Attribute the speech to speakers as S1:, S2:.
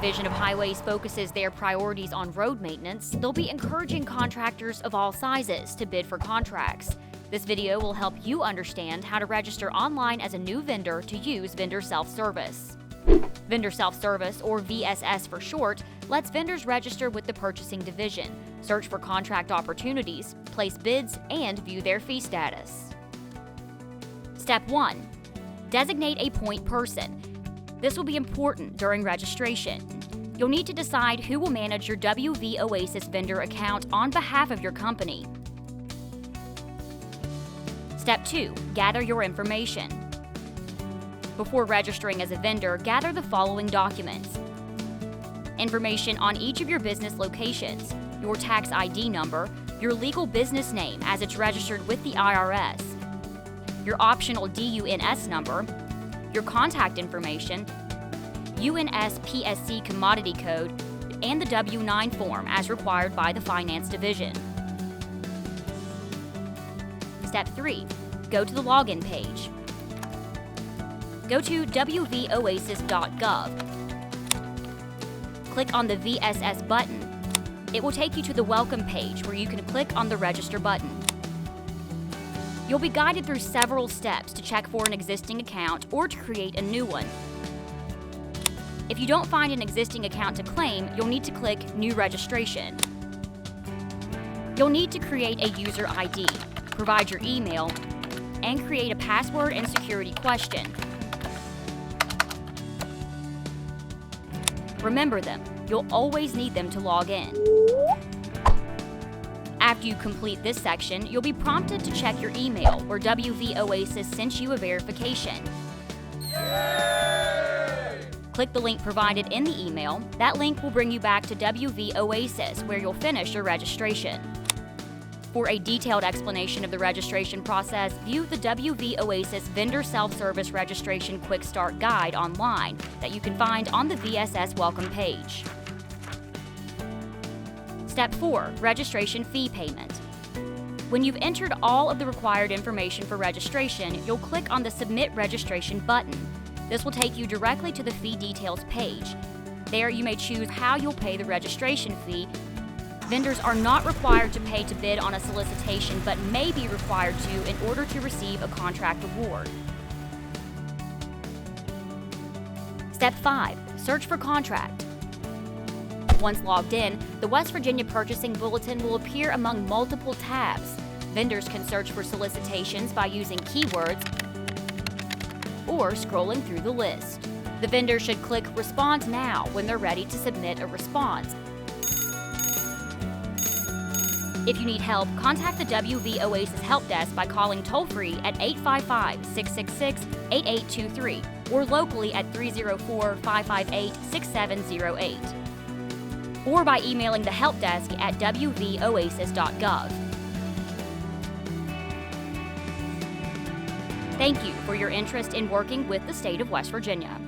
S1: Division of Highways focuses their priorities on road maintenance, they'll be encouraging contractors of all sizes to bid for contracts. This video will help you understand how to register online as a new vendor to use vendor self-service. Vendor self-service, or VSS for short, lets vendors register with the purchasing division, search for contract opportunities, place bids, and view their fee status. Step 1. Designate a point person. This will be important during registration. You'll need to decide who will manage your WV Oasis vendor account on behalf of your company. Step 2. Gather your information. Before registering as a vendor, gather the following documents: information on each of your business locations, your tax ID number, your legal business name as it's registered with the IRS, your optional DUNS number, your contact information, UNS/PSC commodity code, and the W-9 form as required by the Finance Division. Step 3. Go to the login page. Go to wvoasis.gov. Click on the VSS button. It will take you to the Welcome page where you can click on the Register button. You'll be guided through several steps to check for an existing account or to create a new one. If you don't find an existing account to claim, you'll need to click New Registration. You'll need to create a user ID, provide your email, and create a password and security question. Remember them. You'll always need them to log in. After you complete this section, you'll be prompted to check your email where WV Oasis sent you a verification. Yay! Click the link provided in the email. That link will bring you back to WV Oasis where you'll finish your registration. For a detailed explanation of the registration process, view the WV Oasis Vendor Self-Service Registration Quick Start Guide online that you can find on the VSS Welcome page. Step 4. Registration fee payment. When you've entered all of the required information for registration, you'll click on the Submit Registration button. This will take you directly to the fee details page. There you may choose how you'll pay the registration fee. Vendors are not required to pay to bid on a solicitation, but may be required to in order to receive a contract award. Step 5. Search for contract. Once logged in, the West Virginia Purchasing Bulletin will appear among multiple tabs. Vendors can search for solicitations by using keywords or scrolling through the list. The vendor should click Respond Now when they're ready to submit a response. If you need help, contact the WV Oasis Help Desk by calling toll-free at 855-666-8823 or locally at 304-558-6708. Or by emailing the help desk at wvoasis.gov. Thank you for your interest in working with the state of West Virginia.